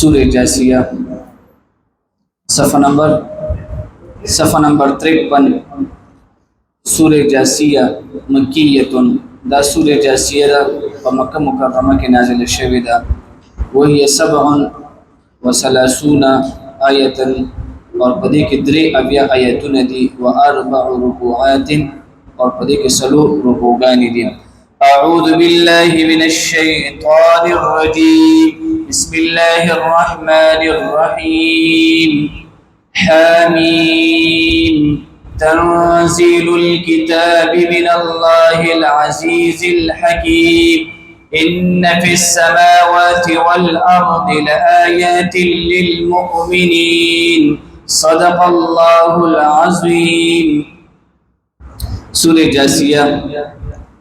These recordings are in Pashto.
سورہ جاسیہ صفحہ نمبر 53 سورہ جاسیہ مکیۃ دا سورہ جاسیہ دا په مکہ مکرمہ کې نازل شوې ده وهي 37 آیة اور پدې کې 3 آیاتونه دي و 4 رکوعات اور پدې کې 3 رکوعګانې دي. اعوذ بالله من الشیطان الرجیم بسم الله الرحمن الرحیم حمیم تنزيل الكتاب من الله العزيز الحكيم إن في السماوات والأرض لآيات للمؤمنين صدق الله العظيم. سورة جاسية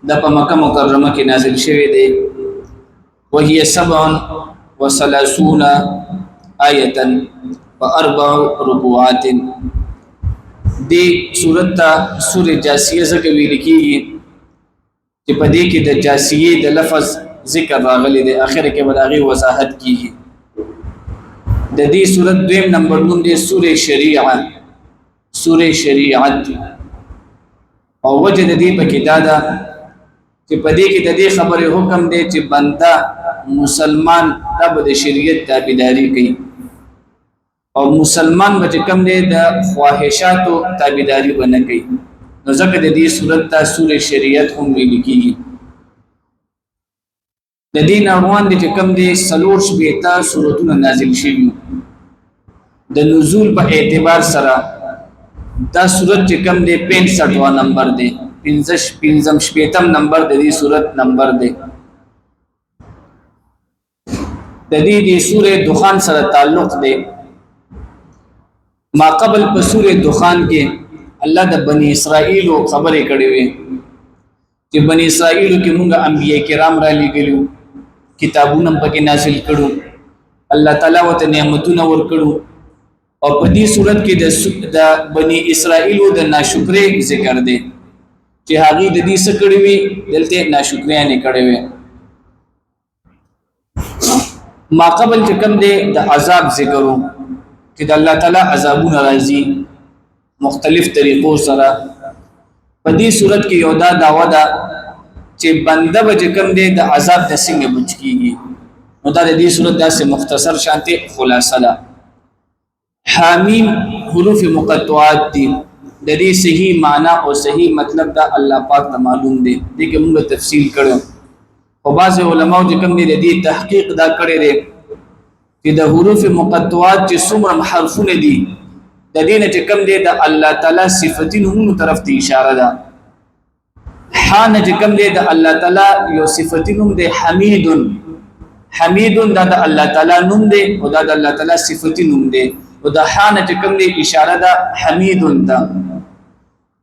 دا په مکه مکرمه کې نازل شوې ده وهي 37 آية و4 رکوعات. دی صورت تا سورہ جاسیہ زکه ویل کیږي چې په دې کې د جاسیه د لفظ ذکر راغلی دی اخر کې بلاغي وضاحت کیږي. د دې صورت دویم نمبر نوم دی سورہ شریعت او وجه د دې پکې دا ده چې په دې کې د دې خبره حکم دی چې بنده مسلمان د شریعت تابعداري کوي او مسلمان بچ کم دی د خواهشاتو تابعداري ونه کوي نو ځکه د دې صورت ته سورې شریعت هم ویل کیږي. د دې روان دي چې کم دی 3 سورتونه نازل شوي د نزول په اعتبار سره دا صورت چې کم دی 65 نمبر دی 55 نمبر د دې صورت نمبر دی. د دې سورې دخان سره تعلق دی. ما قبل په سورې دخان کې الله د بنی اسرائیل خبرې کړې وي چې بنی اسرائیل کې موږ انبیاء کرام را لېږلو کتابونه پکې نازل کړو الله تعالی وته نعمتونه ورکړو او په دې صورت کې د بنی اسرائیل د ناشکرۍ ذکر دی چې هغه د دې څه کړې وي دلته ناشکرۍ نه کړې وي. ما قبل چې کوم دی د عذاب ذکرو چې د الله تعالی عذابونه راځي مختلف طریقو سره په دې صورت کې یو دا داوا ده چې بنده به کوم دی د عذاب د څنګه بچ کیږي نو دا د دې صورت داسې مختصر شانته خلاصه ده. حامیم حروف مقطعات دي د دې صحیح معنی او صحیح مطلب دا الله پاک ته معلوم دی دې کې موږ تفصیل کړو او بعض علماء چې کوم دی د دې تحقیق دا کړی دی چې د حروف مقطعات چې څومره حرفونه دي د دې نه چې کوم دی د الله تعالی صفاتونو طرف ته اشاره ده. حان چې کوم دی د الله تعالی یو صفاتونو دی حمید دا د الله تعالی نوم دی او دا د الله تعالی صفاتونو دی او د حان چې کوم دی اشاره ده حمید ده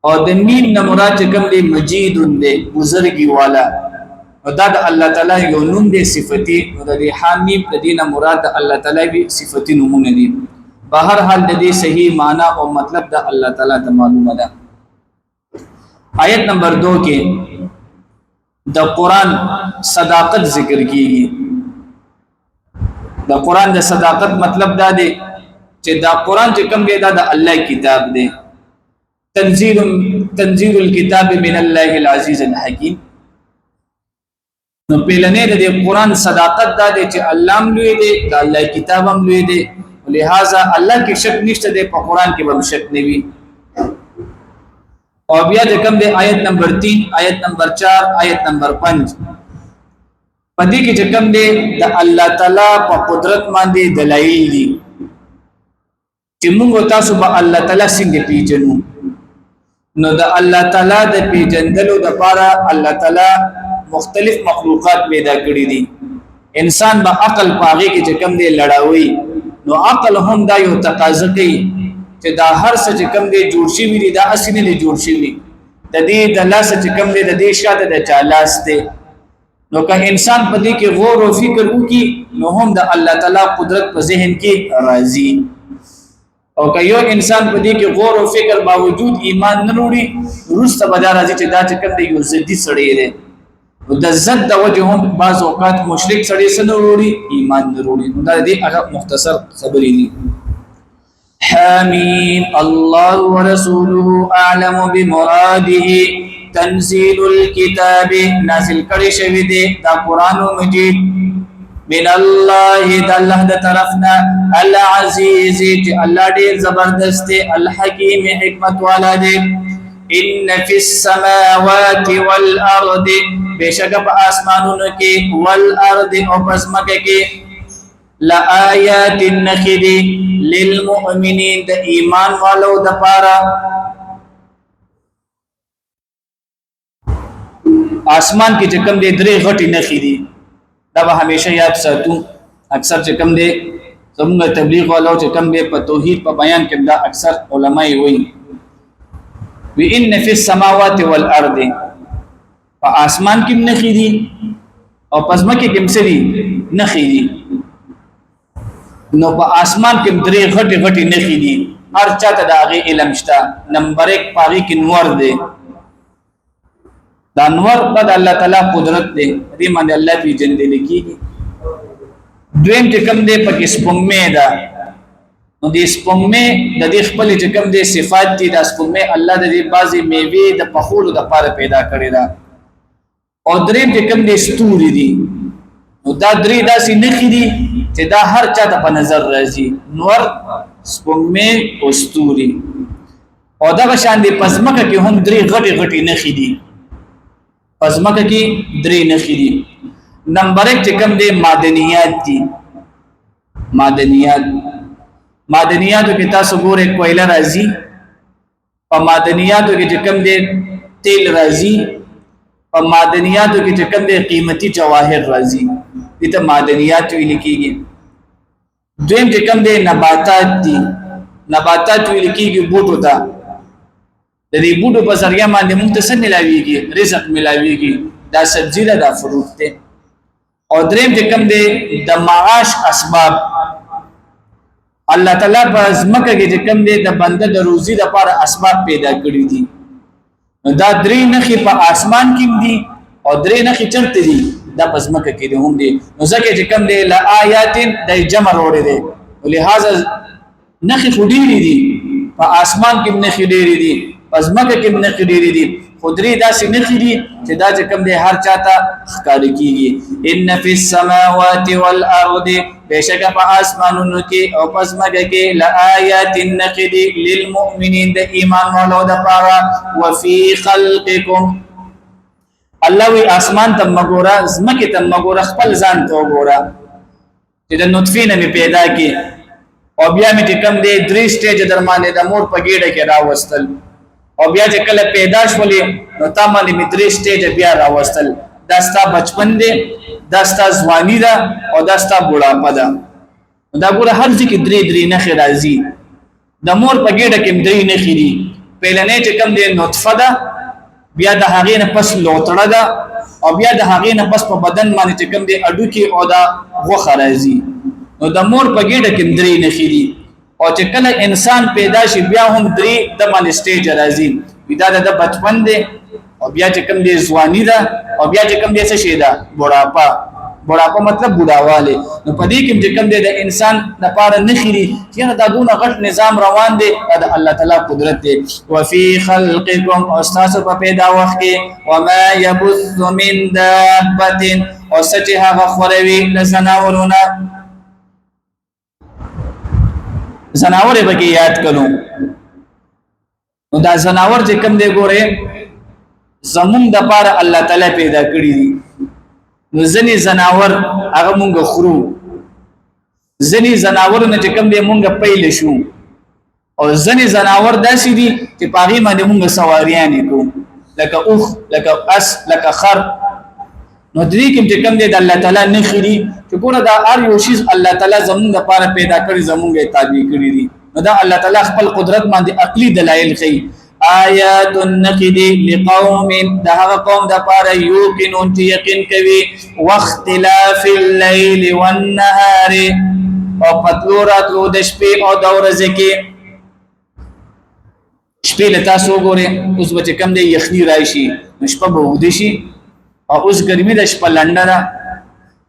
او د میم نه مراد چې کوم دی مجید دی بزرګي والا او دا د الله تعالی یو نوم دی صفتی او د حمیم د دینه مراد د الله تعالی وی صفتی نومونه دي. بهر حال د دې صحیح معنی او مطلب د الله تعالی ته معلومه ده. آیت نمبر 2 کې د قران صداقت ذکر کیږي. د قران د صداقت مطلب دا دی چې دا قران چې کوم دی دا د الله کتاب دی. تنزيل الكتاب من الله العزيز الحكيم. نو پیلنې د قران صداقت دا دی چې الله هم لوی دی د الله کتاب هم لوی دی لہذا الله کې شک نشته دی په قران کې به شک نه وي. او بیا د کوم دی آیت نمبر 3 آیت نمبر 4 آیت نمبر 5 پدې کې چې کوم دی د الله تعالی په قدرت باندې دلایل دي چې موږ تاسو به الله تعالی څنګه پیژنو. نو د الله تعالی د پیژندلو لپاره الله تعالی مختلف مخلوقات پیدا کړی دي. انسان به عقل پاغي کې چې کوم دی لړاوي نو عقل هم دا یو تقاضا کوي چې دا هر څه چې کوم دی جوړ شي وي دا اصلي نه جوړ شي وي د دې د لاس چې کوم دی د دې شاته د چالاس دی. نو که انسان په دې کې غور او فکر وکړي نو هم د الله تعالی قدرت په ذهن کې راځي او که یو انسان په دې کې غور او فکر باوجود ایمان نه وروړي ورسته به دا راځي چې دا چې کوم دی یو ضدي سړی دی د زد د وجه هم بعض اوقات مشرک سړی سره وروړي ایمان نه وروړي. دا دې هغه مختصر خبرې دي. حمیم الله ورسوله اعلم بمراده تنزيل الكتاب نازل کړي شوی دی دا قران مجید من الله د الله د طرفنا العزيز چې الله ډیر زبردست الحکیم حکمت والا دی. ان فی السماوات والارض بشک په اسمانونو کې والارض او پسمکه کې لآیات النخد للمؤمنین د ایمان والو د پاره. آسمان کې چې کوم دې درې غټي نخې دي دا به همیشه یاد ساتو. اکثر چې کوم دې زموږ تبلیغ والو چې کوم دې په توحید په بیان کې دا اکثر علما یې وایي وی ان فی السماوات والارض په اسمان کې نخې دي او پسمکه کې څه دي نخې دي. نو په اسمان کې درې غټي غټي نخې دي هر چاته دا غي علم شته. نمبر 1 پاغي کې نور دی دا نور په الله تعالی قدرت دی دې باندې الله په جن دي لیکيږي. دویم چې کوم دی په کې سپوږمۍ ده نو دې سپوږمۍ د دې خپل چې کوم دي صفات دي د سپوږمۍ الله د دې بازي میوه د پخولو د پاره پیدا کړی دا. او دریم چې کوم دي ستوري دي نو دا درې داسې نخې دي چې دا هر چا ته په نظر راځي نور سپوږمۍ او ستوري. او دا شان دي پزمکه کې هم درې غټي غټي نخې دي پزمکه کې درې نخې دي. نمبر 1 چې کوم دي معدنیات دي معدنیاتو کې تاسو ګوره کویله راځي په معدنیاتو کې چې کوم دي تیل راځي په معدنیاتو کې چې کوم دي قیمتي جواهر راځي دې ته معدنیات ویل کېږي. دویم چې کوم دي نباتات دي نباتات ویل کېږي بوټو ته د دې بوټو په ذریعہ باندې موږ ته څه ملاويږي رزق ملاويږي دا سبزی ده دا فروټ ده. او دریم چې کوم دي د معاش اسباب الله تعالی په ځمکه کې چې کوم دي د بنده د روزي لپاره اسباب پیدا کړی دي. دا درې نخې په اسمان کې دي او درې نخې چرته دي دا په ځمکه کې دي هم دي. نو ځکه چې کوم دي لآیات د جمع وروړي دي ولهذا نخې خډيري دي په اسمان کې نخې ډېری دي په ځمکه کې نخې ډېری دي خدري داسې نخې دي چې دا چې کوم دي هر چاته ښکار کیږي. ان فی السماوات والارض بشک په اسمانونو کې او په ځمکه کې لآیات النخد للمؤمنین د ایمان والو د پاره. وفي خلقکم الله وی اسمان ته مګورا ځمکه ته مګورا خپل ځان ته وګورا چې د نطفه نه پیدا کی او بیا می کوم دي درې سټیج درمانه د مور په ګډه کې راوستل او بیا چې کله پیدا شولې نو تامه می درې سټیج بیا راوستل. دا ستا بچپن دی دا ستا ځواني ده او دا ستا بوډاپه ده. دا ګوره هر ځکه درې نخې راځي د مور په ګډه کې درې نخې دي. پهلنې چې کوم دی نطفه ده بیا د هغې نه پس لوتړه ده او بیا د هغې نه پس په بدن باندې چې کوم دی اډوکې او دا غوښه راځي. نو د مور په ګډه کې درې نخې دي او چې کله انسان پیدا شي بیا هم درې د باندې سټیج راځي. دا د بچپن دی او بیا چې کوم دی ځواني ده او بیا چې کوم دی څه شي ده بوډاپه مطلب بوډاواله. نو په دې کې چې کوم دی د انسان لپاره نخري چې دا دونه غټ نظام روان دی د الله تعالی قدرت دی. وفي خلقکم استاس په پیدا وخت کې وما يبث من دابه او سچ هغه خوروي لسناورونه زناور به کې یاد کړو. نو دا زناور چې کوم دی ګوره زمون د پاره الله تعالی پیدا کړی دي. نو ځنی زناور هغه مونږ خورو ځنی زناور نه چې کوم دی مونږ پیل شو او ځنی زناور داسې دي چې پاغي باندې مونږ سواریان کو لکه اوخ لکه اس لکه خر. نو دې کوم چې کوم دی د الله تعالی نه خري چې ګوره دا هر یو شی الله تعالی زمونږ لپاره پیدا کړی زمونږه تابع کړی دي. نو دا الله تعالی خپل قدرت باندې عقلي دلایل کوي. آیات النقد لقوم ده قوم ده پاره یوقنون چې یقین کوي واختلاف الليل والنهار او پتلو راتلو د شپې او د ورځې کې. شپې له تاسو ګوره اوس به کم دی یخني راشي شپه به ودی شي او اوس ګرمي د شپه لنډه ده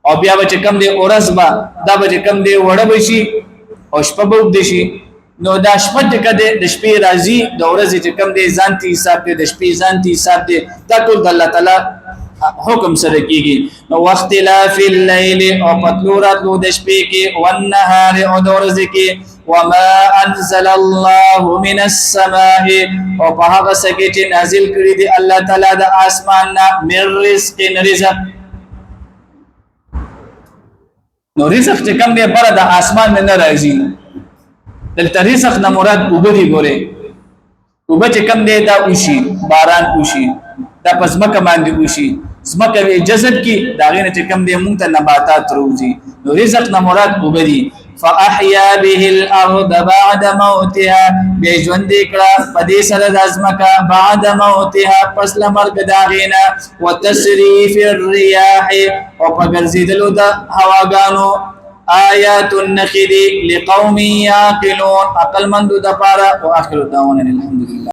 او بیا به چې کم دی اورس با دا به چې کم دی وړه بشي او شپه به وګد شي نو دا شپه چې کده د شپې راځي د ورځې چې کم دی ځانتي حساب دی د شپې ځانتي حساب دی دا ټول د الله تعالی حکم سره کیږي نو واختلاف الليل او پتلورات لو د شپې کې او النهار او د ورځې کې وما انزل الله من السماء او په هغه څه کې چې نازل کړی دی الله تعالی د اسمان نه من رزق رزق نو رزق چې کوم دی بره د اسمان نه راځي دلته رزق نه مراد وګړي ګوره وګ چې کوم دی دا وشي باران وشي دا پسمکه باندې وشي زمکه وی جسد کی داغه نه چې کوم دی مونږ ته نباتات روزي نو رزق نه مراد وګړي فاحيا به الارض بعد موتها بجوند کړه پدې سره د ازمکه بعد موتها پس لمرګ داغینا وتسريف الرياح او پګرزیدلو د هواګانو آیات النخل لقوم يعقلون عقل مند د پاره او اخر دعوانا الحمدلله